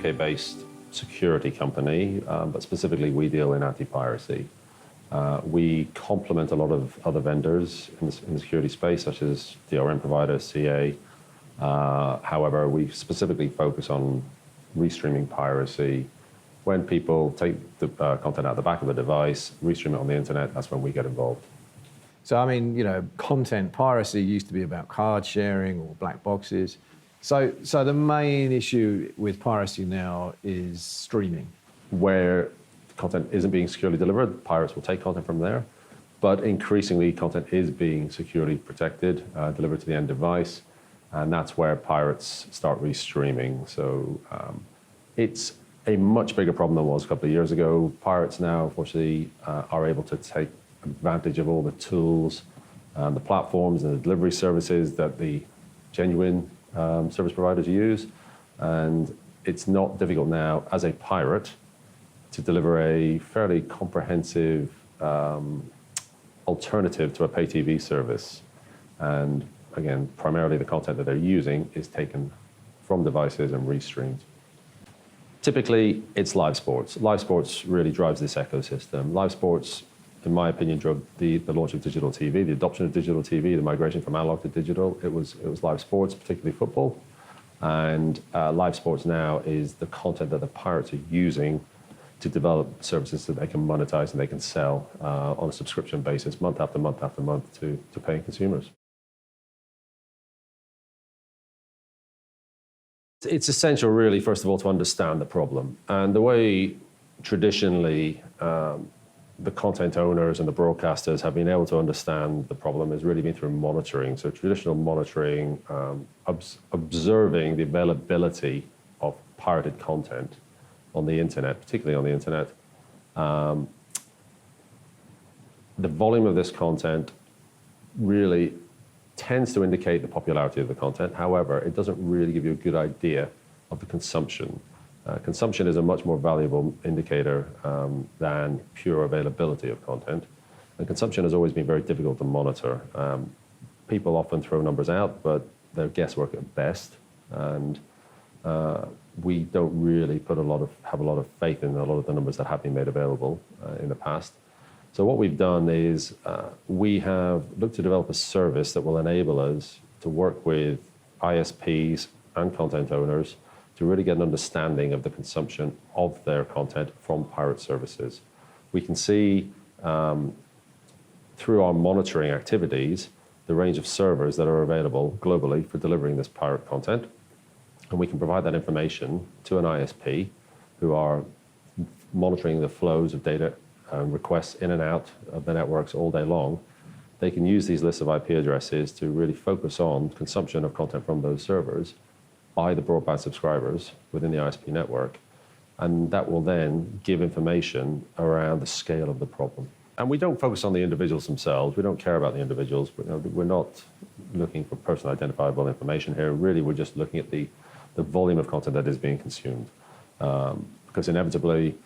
UK-based security company, but specifically we deal in anti-piracy. We complement a lot of other vendors in the security space, such as DRM providers, CA. However, we specifically focus on restreaming piracy. When people take the content out the back of the device, restream it on the internet, that's when we get involved. So, I mean, you know, content piracy used to be about card sharing or black boxes. So the main issue with piracy now is streaming. Where content isn't being securely delivered, pirates will take content from there. But increasingly, content is being securely protected, delivered to the end device. And that's where pirates start restreaming. So it's a much bigger problem than it was a couple of years ago. Pirates now, unfortunately, are able to take advantage of all the tools, the platforms and the delivery services that the genuine service providers use. And it's not difficult now as a pirate to deliver a fairly comprehensive alternative to a pay TV service. And again, primarily the content that they're using is taken from devices and restreamed. Typically, it's live sports. Live sports really drives this ecosystem. Live sports, in my opinion, drove the launch of digital TV, the adoption of digital TV, the migration from analog to digital. It was live sports, particularly football. And live sports now is the content that the pirates are using to develop services that they can monetize and they can sell on a subscription basis, month after month after month to paying consumers. It's essential, really, first of all, to understand the problem. And the way traditionally the content owners and the broadcasters have been able to understand the problem has really been through monitoring. So traditional monitoring, observing the availability of pirated content on the internet, particularly on the internet. The volume of this content really tends to indicate the popularity of the content. However, it doesn't really give you a good idea of the consumption. Consumption is a much more valuable indicator than pure availability of content. And consumption has always been very difficult to monitor. People often throw numbers out, but they're guesswork at best. And we don't really have a lot of faith in a lot of the numbers that have been made available in the past. So what we've done is we have looked to develop a service that will enable us to work with ISPs and content owners to really get an understanding of the consumption of their content from pirate services. We can see through our monitoring activities the range of servers that are available globally for delivering this pirate content. And we can provide that information to an ISP who are monitoring the flows of data and requests in and out of the networks all day long. They can use these lists of IP addresses to really focus on consumption of content from those servers by the broadband subscribers within the ISP network. And that will then give information around the scale of the problem. And we don't focus on the individuals themselves. We don't care about the individuals. We're not looking for personal identifiable information here. Really, we're just looking at the volume of content that is being consumed. Because inevitably,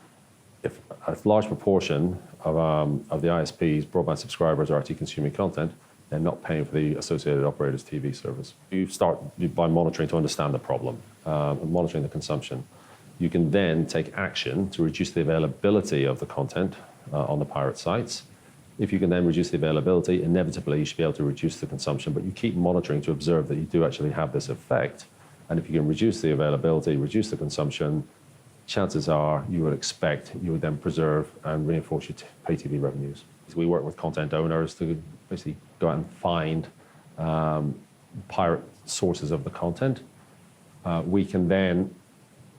if a large proportion of the ISP's broadband subscribers are actually consuming content, they're not paying for the associated operator's TV service. You start by monitoring to understand the problem, and monitoring the consumption. You can then take action to reduce the availability of the content on the pirate sites. If you can then reduce the availability, inevitably you should be able to reduce the consumption, but you keep monitoring to observe that you do actually have this effect. And if you can reduce the availability, reduce the consumption, chances are you would expect you would then preserve and reinforce your pay TV revenues. We work with content owners to basically go out and find pirate sources of the content. We can then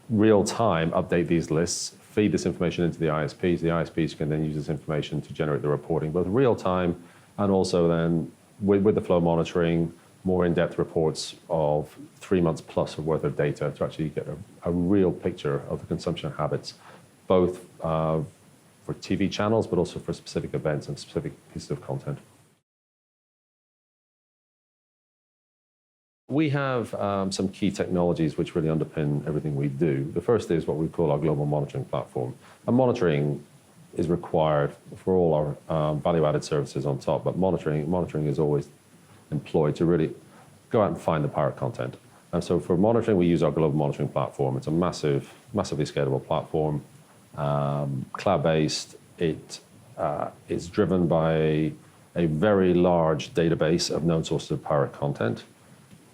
real time update these lists, feed this information into the ISPs. The ISPs can then use this information to generate the reporting, both real time and also then with the flow monitoring, more in-depth reports of 3 months plus of worth of data to actually get a real picture of the consumption habits, both for TV channels, but also for specific events and specific pieces of content. We have some key technologies which really underpin everything we do. The first is what we call our global monitoring platform. And monitoring is required for all our value-added services on top, but monitoring is always employed to really go out and find the pirate content. And so for monitoring, we use our global monitoring platform. It's a massively scalable platform, cloud-based. It's driven by a very large database of known sources of pirate content.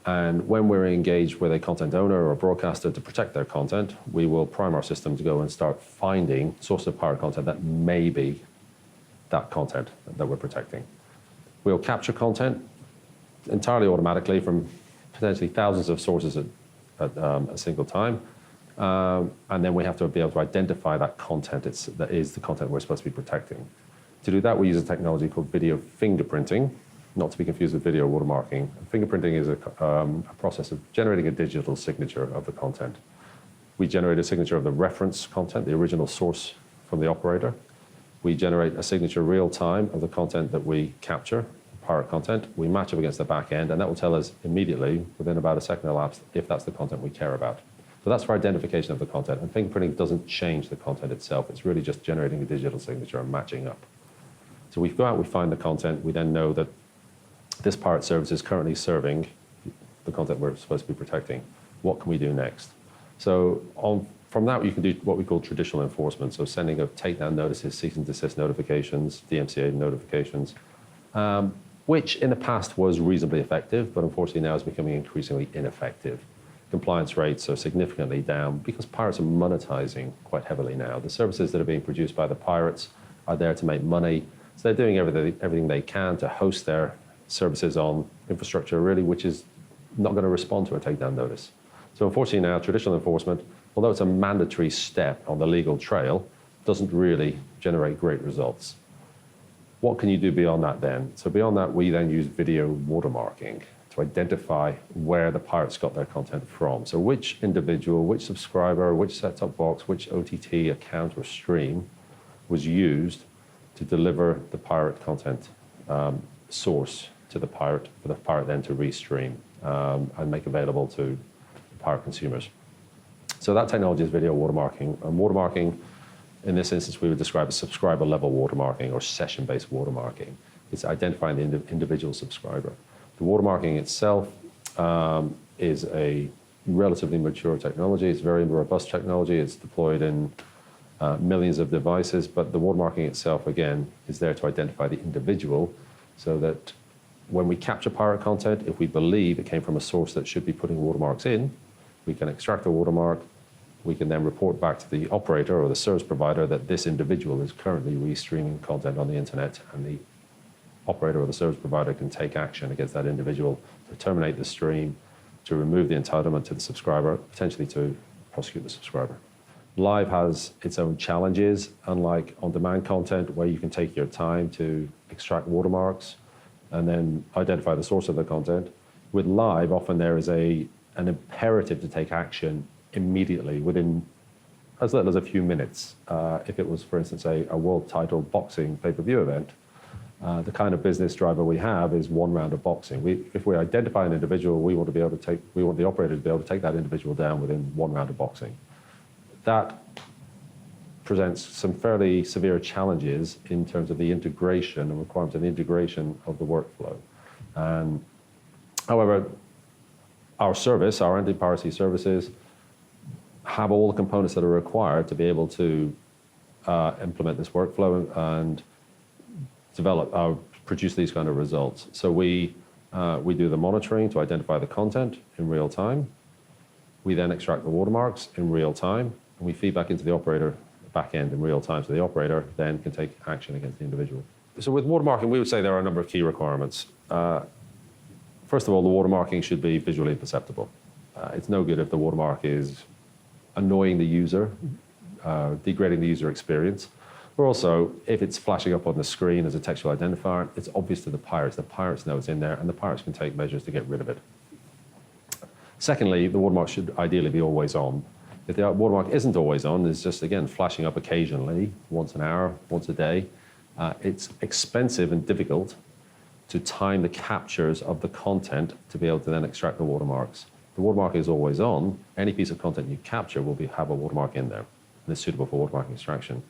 And when we're engaged with a content owner or a broadcaster to protect their content, we will prime our system to go and start finding sources of pirate content that may be that content that we're protecting. We'll capture content entirely automatically from potentially thousands of sources at a single time. And then we have to be able to identify that content that is the content we're supposed to be protecting. To do that, we use a technology called video fingerprinting, not to be confused with video watermarking. Fingerprinting is a process of generating a digital signature of the content. We generate a signature of the reference content, the original source from the operator. We generate a signature real time of the content that we capture, pirate content. We match up against the back end, and that will tell us immediately, within about a second elapsed, if that's the content we care about. So that's for identification of the content, and fingerprinting doesn't change the content itself. It's really just generating a digital signature and matching up. So we go out, we find the content, we then know that this pirate service is currently serving the content we're supposed to be protecting. What can we do next? So from that, you can do what we call traditional enforcement, so sending of takedown notices, cease and desist notifications, DMCA notifications, which in the past was reasonably effective, but unfortunately now is becoming increasingly ineffective. Compliance rates are significantly down because pirates are monetizing quite heavily now. The services that are being produced by the pirates are there to make money. So they're doing everything they can to host their services on infrastructure, really, which is not going to respond to a takedown notice. So unfortunately now, traditional enforcement, although it's a mandatory step on the legal trail, doesn't really generate great results. What can you do beyond that then? So beyond that, we then use video watermarking to identify where the pirates got their content from. So which individual, which subscriber, which set-top box, which OTT account or stream was used to deliver the pirate content source to the pirate, for the pirate then to restream and make available to pirate consumers. So that technology is video watermarking. And watermarking, in this instance, we would describe as subscriber level watermarking or session-based watermarking. It's identifying the individual subscriber. The watermarking itself is a relatively mature technology. It's very robust technology. It's deployed in millions of devices, but the watermarking itself, again, is there to identify the individual so that when we capture pirate content, if we believe it came from a source that should be putting watermarks in, we can extract the watermark. We can then report back to the operator or the service provider that this individual is currently restreaming content on the internet, and the operator or the service provider can take action against that individual to terminate the stream, to remove the entitlement to the subscriber, potentially to prosecute the subscriber. Live has its own challenges, unlike on-demand content where you can take your time to extract watermarks and then identify the source of the content. With live, often there is an imperative to take action immediately within as little as a few minutes. If it was, for instance, a world title boxing pay-per-view event, the kind of business driver we have is one round of boxing. If we identify an individual, we want the operator to be able to take that individual down within one round of boxing. That presents some fairly severe challenges in terms of the integration and requirements of the integration of the workflow. However, our service, our anti-piracy services, have all the components that are required to be able to implement this workflow and produce these kind of results. So we do the monitoring to identify the content in real time. We then extract the watermarks in real time, and we feed back into the operator back end in real time, so the operator then can take action against the individual. So with watermarking, we would say there are a number of key requirements. First of all, the watermarking should be visually perceptible. It's no good if the watermark is annoying the user, degrading the user experience, or also if it's flashing up on the screen as a textual identifier, it's obvious to the pirates. The pirates know it's in there, and the pirates can take measures to get rid of it. Secondly, the watermark should ideally be always on. If the watermark isn't always on, it's just, again, flashing up occasionally, once an hour, once a day. It's expensive and difficult to time the captures of the content to be able to then extract the watermarks. If the watermark is always on, any piece of content you capture will have a watermark in there, and it's suitable for watermark extraction.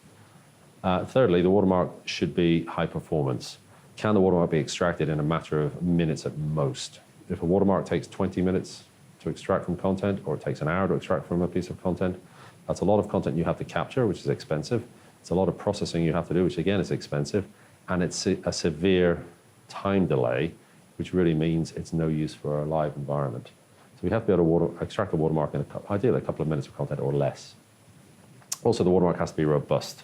Thirdly, the watermark should be high performance. Can the watermark be extracted in a matter of minutes at most? If a watermark takes 20 minutes to to extract from content, or it takes an hour to extract from a piece of content. That's a lot of content you have to capture, which is expensive. It's a lot of processing you have to do, which again is expensive. And it's a severe time delay, which really means it's no use for a live environment. So we have to be able to extract the watermark in ideally a couple of minutes of content or less. Also, the watermark has to be robust.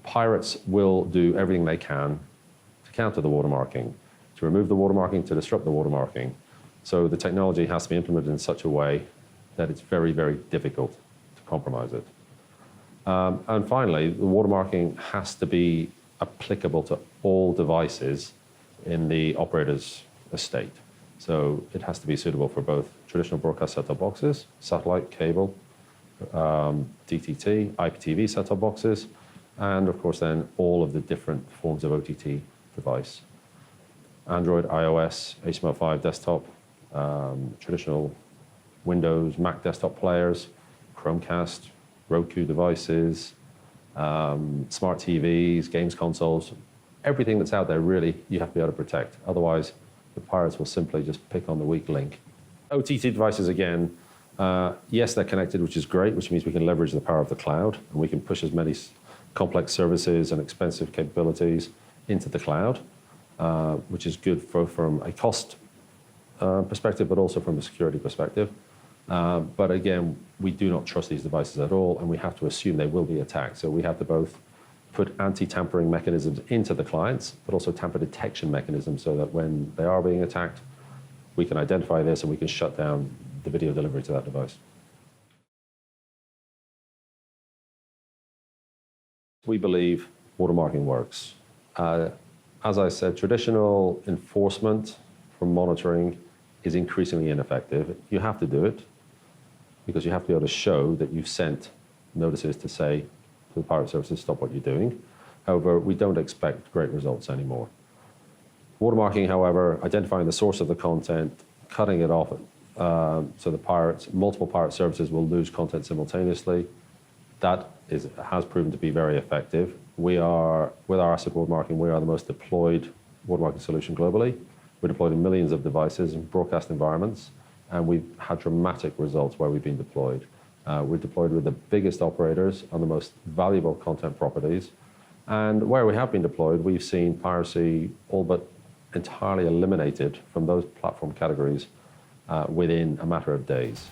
Pirates will do everything they can to counter the watermarking, to remove the watermarking, to disrupt the watermarking. So the technology has to be implemented in such a way that it's very, very difficult to compromise it. And finally, the watermarking has to be applicable to all devices in the operator's estate. So it has to be suitable for both traditional broadcast set-top boxes, satellite, cable, DTT, IPTV set-top boxes, and of course then all of the different forms of OTT device. Android, iOS, HTML5 desktop, traditional Windows, Mac desktop players, Chromecast, Roku devices, smart TVs, games consoles, everything that's out there really you have to be able to protect. Otherwise, the pirates will simply just pick on the weak link. OTT devices again, yes, they're connected, which is great, which means we can leverage the power of the cloud and we can push as many complex services and expensive capabilities into the cloud, which is good from a cost perspective, but also from a security perspective. But again, we do not trust these devices at all, and we have to assume they will be attacked. So we have to both put anti-tampering mechanisms into the clients, but also tamper detection mechanisms so that when they are being attacked, we can identify this and we can shut down the video delivery to that device. We believe watermarking works. As I said, traditional enforcement for monitoring is increasingly ineffective. You have to do it because you have to be able to show that you've sent notices to say to the pirate services, stop what you're doing. However, we don't expect great results anymore. Watermarking, however, identifying the source of the content, cutting it off, so the multiple pirate services will lose content simultaneously. That has proven to be very effective. With our asset watermarking, we are the most deployed watermarking solution globally. We're deployed in millions of devices and broadcast environments, and we've had dramatic results where we've been deployed. We're deployed with the biggest operators on the most valuable content properties. And where we have been deployed, we've seen piracy all but entirely eliminated from those platform categories within a matter of days.